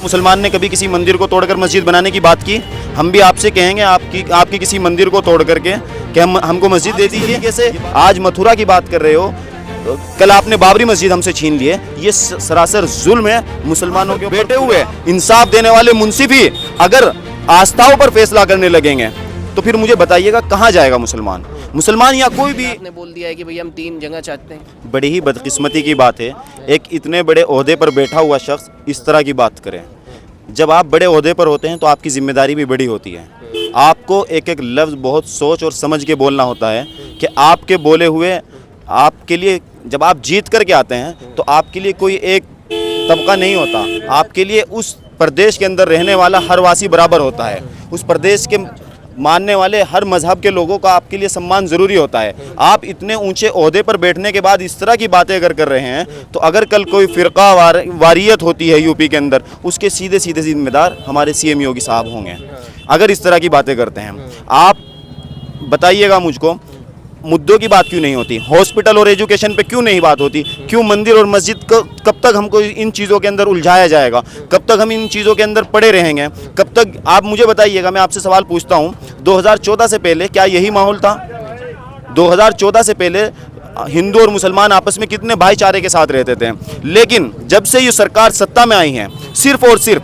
मुसलमान ने कभी किसी मंदिर को तोड़कर मस्जिद बनाने की बात की? हम भी आपसे कहेंगे आपकी किसी मंदिर को तोड़ करके कि हमको मस्जिद दे दीजिए। कैसे आज मथुरा की बात कर रहे हो, कल आपने बाबरी मस्जिद हमसे छीन लिए। ये सरासर जुल्म है मुसलमानों के। बैठे हुए इंसाफ देने वाले मुंसिफ ही अगर आस्थाओं पर फैसला करने लगेंगे तो फिर मुझे बताइएगा कहाँ जाएगा मुसलमान या कोई भी। आपने बोल दिया है कि भैया हम 3 जगह चाहते हैं। बड़ी ही बदकिस्मती की बात है एक इतने बड़े ओहदे पर बैठा हुआ शख्स इस तरह की बात करे। जब आप बड़े ओहदे पर होते हैं तो आपकी जिम्मेदारी भी बड़ी होती है। आपको एक एक लफ्ज़ बहुत सोच और समझ के बोलना होता है कि आपके बोले हुए आपके लिए, जब आप जीत करके आते हैं तो आपके लिए कोई एक तबका नहीं होता, आपके लिए उस प्रदेश के अंदर रहने वाला हर वासी बराबर होता है। उस प्रदेश के मानने वाले हर मजहब के लोगों का आपके लिए सम्मान ज़रूरी होता है। आप इतने ऊंचे ओहदे पर बैठने के बाद इस तरह की बातें अगर कर रहे हैं तो अगर कल कोई फ़िरका वारियत होती है यूपी के अंदर, उसके सीधे सीधे जिम्मेदार हमारे CM योगी साहब होंगे अगर इस तरह की बातें करते हैं। आप बताइएगा मुझको, मुद्दों की बात क्यों नहीं होती? हॉस्पिटल और एजुकेशन पे क्यों नहीं बात होती? क्यों मंदिर और मस्जिद को कब तक हमको इन चीज़ों के अंदर उलझाया जाएगा? कब तक हम इन चीज़ों के अंदर पड़े रहेंगे? कब तक? आप मुझे बताइएगा, मैं आपसे सवाल पूछता हूँ, 2014 से पहले क्या यही माहौल था? 2014 से पहले हिंदू और मुसलमान आपस में कितने भाईचारे के साथ रहते थे। लेकिन जब से ये सरकार सत्ता में आई है, सिर्फ और सिर्फ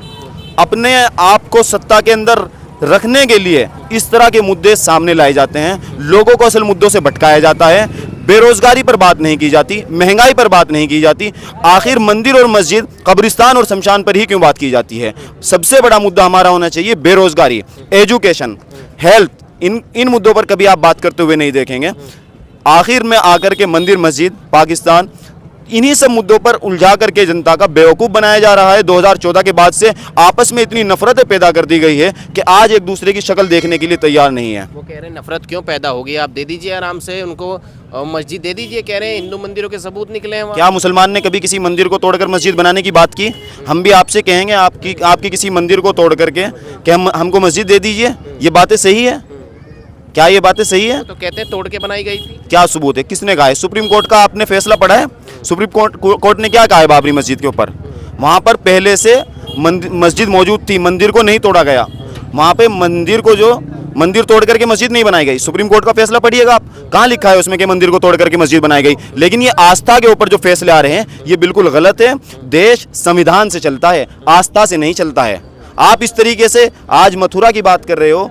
अपने आप को सत्ता के अंदर रखने के लिए इस तरह के मुद्दे सामने लाए जाते हैं। लोगों को असल मुद्दों से भटकाया जाता है। बेरोजगारी पर बात नहीं की जाती, महंगाई पर बात नहीं की जाती। आखिर मंदिर और मस्जिद, कब्रिस्तान और शमशान पर ही क्यों बात की जाती है? सबसे बड़ा मुद्दा हमारा होना चाहिए बेरोजगारी, एजुकेशन, हेल्थ। इन मुद्दों पर कभी आप बात करते हुए नहीं देखेंगे। आखिर में आकर के मंदिर, मस्जिद, पाकिस्तान, इन्हीं सब मुद्दों पर उलझा करके जनता का बेवकूफ़ बनाया जा रहा है। 2014 के बाद से आपस में इतनी नफरतें पैदा कर दी गई है कि आज एक दूसरे की शक्ल देखने के लिए तैयार नहीं है। वो कह रहे हैं नफरत क्यों पैदा होगी, आप दे दीजिए आराम से उनको मस्जिद दे दीजिए। कह रहे हैं हिंदू मंदिरों के सबूत निकले हैं। क्या मुसलमान ने कभी किसी मंदिर को तोड़कर मस्जिद बनाने की बात की? हम भी आपसे कहेंगे आपकी किसी मंदिर को तोड़ करके कि हमको मस्जिद दे दीजिए। ये बातें सही है? क्या ये बातें सही है? तो कहते हैं तोड़ के बनाई गई थी। क्या सबूत है? किसने कहा है? सुप्रीम कोर्ट का आपने फैसला पढ़ा है? सुप्रीम कोर्ट ने क्या कहा है बाबरी मस्जिद के ऊपर? वहाँ पर पहले से मस्जिद मौजूद थी, मंदिर को नहीं तोड़ा गया। वहाँ पे मंदिर तोड़ करके मस्जिद नहीं बनाई गई। सुप्रीम कोर्ट का फैसला पढ़िएगा आप, कहाँ लिखा है उसमें कि मंदिर को तोड़ करके मस्जिद बनाई गई। लेकिन ये आस्था के ऊपर जो फैसले आ रहे हैं ये बिल्कुल गलत है। देश संविधान से चलता है, आस्था से नहीं चलता है। आप इस तरीके से आज मथुरा की बात कर रहे हो,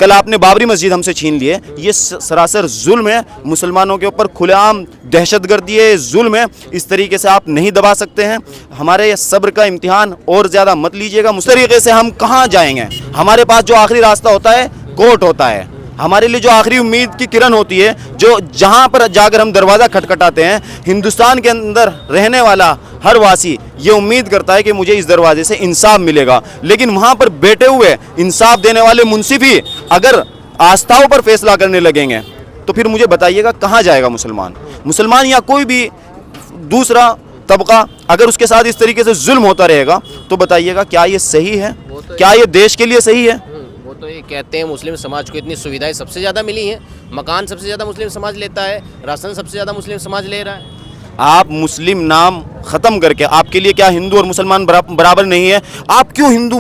कल आपने बाबरी मस्जिद हमसे छीन लिए। ये सरासर जुल्म है मुसलमानों के ऊपर, खुलेआम दहशतगर्दी है, जुल्म है। इस तरीके से आप नहीं दबा सकते हैं। हमारे सब्र का इम्तिहान और ज़्यादा मत लीजिएगा। उस तरीके से हम कहाँ जाएंगे? हमारे पास जो आखिरी रास्ता होता है कोर्ट होता है। हमारे लिए जो आखिरी उम्मीद की किरण होती है, जो जहाँ पर जाकर हम दरवाज़ा खटखटाते हैं, हिंदुस्तान के अंदर रहने वाला हर वासी ये उम्मीद करता है कि मुझे इस दरवाजे से इंसाफ मिलेगा। लेकिन वहाँ पर बैठे हुए इंसाफ देने वाले मुंसिफ ही अगर आस्थाओं पर फैसला करने लगेंगे तो फिर मुझे बताइएगा कहाँ जाएगा मुसलमान या कोई भी दूसरा तबका अगर उसके साथ इस तरीके से जुल्म होता रहेगा तो बताइएगा क्या ये सही है? क्या ये देश के लिए सही है? वो तो ये कहते हैं मुस्लिम समाज को इतनी सुविधाएं सबसे ज़्यादा मिली हैं, मकान सबसे ज़्यादा मुस्लिम समाज लेता है, राशन सबसे ज़्यादा मुस्लिम समाज ले रहा है। आप मुस्लिम नाम ख़त्म करके आपके लिए क्या हिंदू और मुसलमान बराबर नहीं है? आप क्यों हिंदू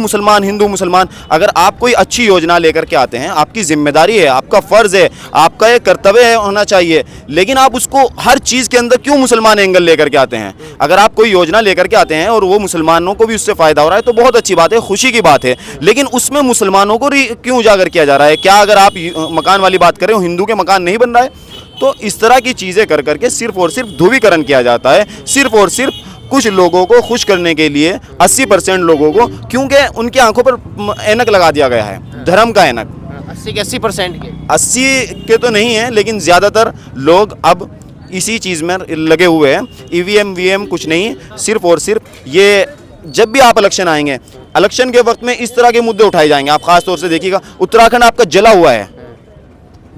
मुसलमान? अगर आप कोई अच्छी योजना लेकर के आते हैं, आपकी जिम्मेदारी है, आपका फ़र्ज़ है, आपका एक कर्तव्य होना चाहिए। लेकिन आप उसको हर चीज़ के अंदर क्यों मुसलमान एंगल लेकर के आते हैं? अगर आप कोई योजना लेकर के आते हैं और वो मुसलमानों को भी उससे फ़ायदा हो रहा है तो बहुत अच्छी बात है, खुशी की बात है। लेकिन उसमें मुसलमानों को क्यों उजागर किया जा रहा है? क्या अगर आप मकान वाली बात करें, हिंदू के मकान नहीं बन रहा है? तो इस तरह की चीज़ें कर करके सिर्फ और सिर्फ ध्रुवीकरण किया जाता है। सिर्फ और सिर्फ कुछ लोगों को खुश करने के लिए 80% लोगों को, क्योंकि उनकी आंखों पर ऐनक लगा दिया गया है, धर्म का ऐनक। 80 के 80% के 80 के तो नहीं है, लेकिन ज़्यादातर लोग अब इसी चीज़ में लगे हुए हैं। EVM कुछ नहीं, सिर्फ और सिर्फ ये जब भी आप इलेक्शन आएंगे, इलेक्शन के वक्त में इस तरह के मुद्दे उठाए जाएंगे। आप खास तौर से देखिएगा, उत्तराखंड आपका जला हुआ है,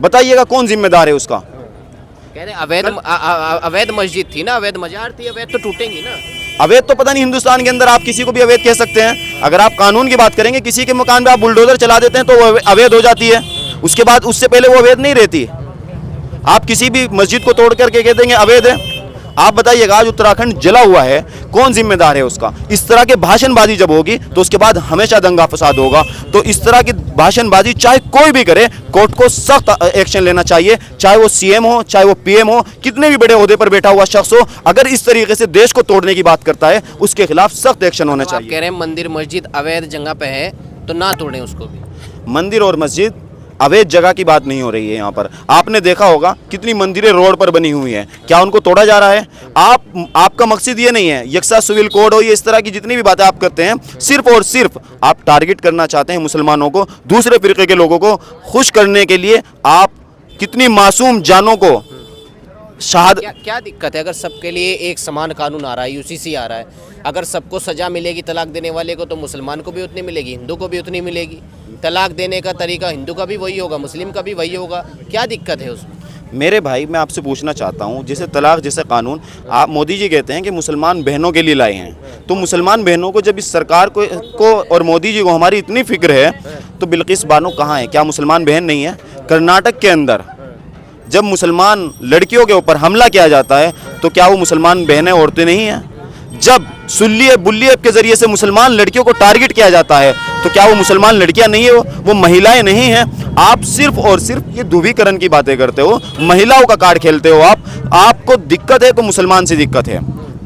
बताइएगा कौन जिम्मेदार है उसका? कह रहे अवैध मस्जिद थी ना, अवैध मजार थी, अवैध तो टूटेंगी ना। अवैध तो पता नहीं, हिंदुस्तान के अंदर आप किसी को भी अवैध कह सकते हैं। अगर आप कानून की बात करेंगे, किसी के मकान पे आप बुलडोजर चला देते हैं तो वो अवैध हो जाती है। उसके बाद उससे पहले वो अवैध नहीं रहती। आप किसी भी मस्जिद को तोड़ करके कह देंगे अवैध है। आप बताइएगा, आज उत्तराखंड जला हुआ है, कौन जिम्मेदार है उसका? इस तरह के भाषणबाजी जब होगी तो उसके बाद हमेशा दंगा फसाद होगा। तो इस तरह की भाषणबाजी चाहे कोई भी करे, कोर्ट को सख्त एक्शन लेना चाहिए, चाहे वो सीएम हो, चाहे वो पीएम हो, कितने भी बड़े ओहदे पर बैठा हुआ शख्स हो, अगर इस तरीके से देश को तोड़ने की बात करता है उसके खिलाफ सख्त एक्शन होना आप चाहिए। कह रहे हैं मंदिर मस्जिद अवैध जगह पे है तो ना तोड़ें उसको भी। मंदिर और मस्जिद अवैध जगह की बात नहीं हो रही है यहाँ पर। आपने देखा होगा कितनी मंदिरें रोड पर बनी हुई हैं, क्या उनको तोड़ा जा रहा है? आपका मकसद ये नहीं है यकसा सिविल कोड हो, ये इस तरह की जितनी भी बातें आप करते हैं, सिर्फ और सिर्फ आप टारगेट करना चाहते हैं मुसलमानों को, दूसरे फिरके के लोगों को खुश करने के लिए। आप कितनी मासूम जानों को शहादत। क्या दिक्कत है अगर सबके लिए एक समान कानून आ रहा है, यूसीसी आ रहा है, अगर सबको सजा मिलेगी तलाक देने वाले को तो मुसलमान को भी उतनी मिलेगी, हिंदू को भी उतनी मिलेगी। तलाक देने का तरीका हिंदू का भी वही होगा, मुस्लिम का भी वही होगा, क्या दिक्कत है उसमें? मेरे भाई, मैं आपसे पूछना चाहता हूँ, जैसे तलाक जैसे कानून आप मोदी जी कहते हैं कि मुसलमान बहनों के लिए लाए हैं, तो मुसलमान बहनों को जब इस सरकार को और मोदी जी को हमारी इतनी फिक्र है तो बिल्किस बानो कहाँ है? क्या मुसलमान बहन नहीं है? कर्नाटक के अंदर जब मुसलमान लड़कियों के ऊपर हमला किया जाता है तो क्या वो मुसलमान बहनें औरतें नहीं हैं? जब सुल्ली बुल्ली के जरिए से मुसलमान लड़कियों को टारगेट किया जाता है तो क्या वो मुसलमान लड़कियां नहीं है? वो महिलाएं नहीं हैं? आप सिर्फ और सिर्फ ये ध्रुवीकरण की बातें करते हो, महिलाओं का कार्ड खेलते हो। आपको दिक्कत है तो मुसलमान से दिक्कत है।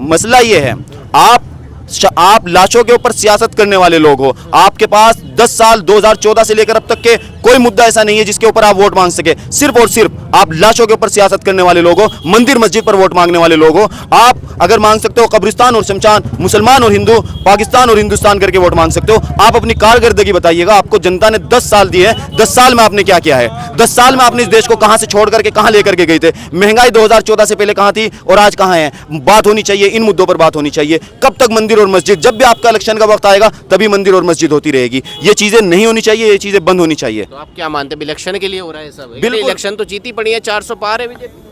मसला ये है, आप लाशों के ऊपर सियासत करने वाले लोग हो। आपके पास 10 साल 2014 से लेकर अब तक के कोई मुद्दा ऐसा नहीं है जिसके ऊपर आप वोट मांग सके। सिर्फ और सिर्फ आप लाशों के ऊपर सियासत करने वाले लोग हो, मंदिर मस्जिद पर वोट मांगने वाले लोग हो। आप अगर मांग सकते हो कब्रिस्तान और शमशान, मुसलमान और हिंदू, पाकिस्तान और हिंदुस्तान करके वोट मांग सकते हो। आप अपनी कारकर्दगी बताइएगा, आपको जनता ने 10 साल दिए हैं, 10 साल में आपने क्या किया है? 10 साल में आपने इस देश को कहां से छोड़ करके कहां लेकर के गए थे? महंगाई 2014 से पहले कहां थी और आज कहां है? बात होनी चाहिए, इन मुद्दों पर बात होनी चाहिए। कब तक मंदिर और मस्जिद? जब भी आपका इलेक्शन का वक्त आएगा तभी मंदिर और मस्जिद होती रहेगी। ये चीजें नहीं होनी चाहिए, ये चीजें बंद होनी चाहिए। तो आप क्या मानते हैं इलेक्शन के लिए हो रहा है सब? बिल्कुल। इलेक्शन तो जीती पड़ी है, 400 पार है बीजेपी।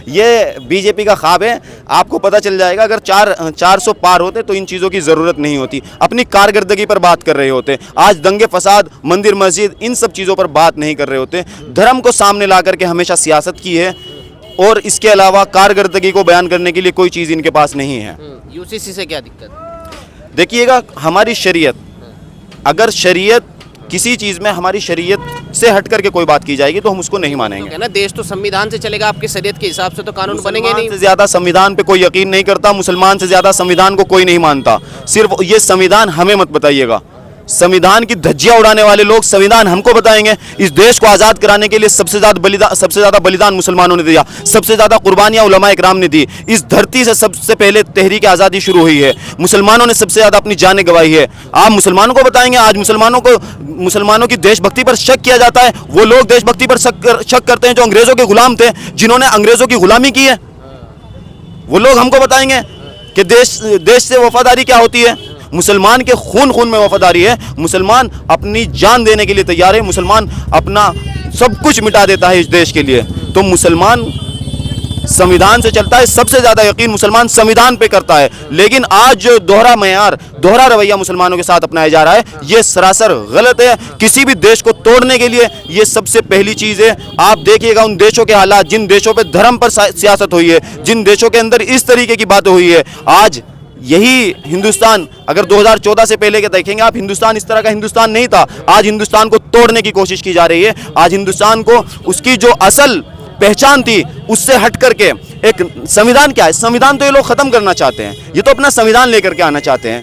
ये बीजेपी का ख्वाब है। आपको पता चल जाएगा अगर 400 पार होते तो इन चीज़ों की ज़रूरत नहीं होती, अपनी कारकर्दगी पर बात कर रहे होते। आज दंगे फसाद, मंदिर मस्जिद, इन सब चीज़ों पर बात नहीं कर रहे होते। धर्म को सामने ला करके हमेशा सियासत की है और इसके अलावा कारकर्दगी को बयान करने के लिए कोई चीज़ इनके पास नहीं है। यूसीसी से क्या दिक्कत है? देखिएगा, हमारी शरीयत, अगर शरीयत किसी चीज़ में हमारी शरीयत से हट करके कोई बात की जाएगी तो हम उसको नहीं मानेंगे। ना देश तो संविधान से चलेगा, आपके शरीयत के हिसाब से तो कानून बनेंगे नहीं। से ज़्यादा संविधान पे कोई यकीन नहीं करता, मुसलमान से ज़्यादा संविधान को कोई नहीं मानता। सिर्फ ये संविधान हमें मत बताइएगा, संविधान की धज्जियां उड़ाने वाले लोग संविधान हमको बताएंगे। इस देश को आज़ाद कराने के लिए सबसे ज़्यादा बलिदान मुसलमानों ने दिया, सबसे ज़्यादा कुर्बानियां उलमा इकराम ने दी। इस धरती से सबसे पहले तहरीक आज़ादी शुरू हुई है, मुसलमानों ने सबसे ज़्यादा अपनी जानें गंवाई है। आप मुसलमानों को बताएंगे? आज मुसलमानों की देशभक्ति पर शक किया जाता है। वो लोग देशभक्ति पर शक करते हैं जो अंग्रेज़ों के गुलाम थे, जिन्होंने अंग्रेज़ों की गुलामी की है। वो लोग हमको बताएंगे कि देश से वफादारी क्या होती है। मुसलमान के खून में वफादारी है। मुसलमान अपनी जान देने के लिए तैयार है, मुसलमान अपना सब कुछ मिटा देता है इस देश के लिए। तो मुसलमान संविधान से चलता है, सबसे ज़्यादा यकीन मुसलमान संविधान पे करता है। लेकिन आज जो दोहरा मयार, दोहरा रवैया मुसलमानों के साथ अपनाया जा रहा है, ये सरासर गलत है। किसी भी देश को तोड़ने के लिए ये सबसे पहली चीज़ है। आप देखिएगा उन देशों के हालात, जिन देशों पे धर्म पर सियासत हुई है, जिन देशों के अंदर इस तरीके की बातें हुई है। आज यही हिंदुस्तान, अगर 2014 से पहले के देखेंगे आप, हिंदुस्तान इस तरह का हिंदुस्तान नहीं था। आज हिंदुस्तान को तोड़ने की कोशिश की जा रही है। आज हिंदुस्तान को उसकी जो असल पहचान थी उससे हट करके एक संविधान, क्या है संविधान, तो ये लोग खत्म करना चाहते हैं। ये तो अपना संविधान लेकर के आना चाहते हैं।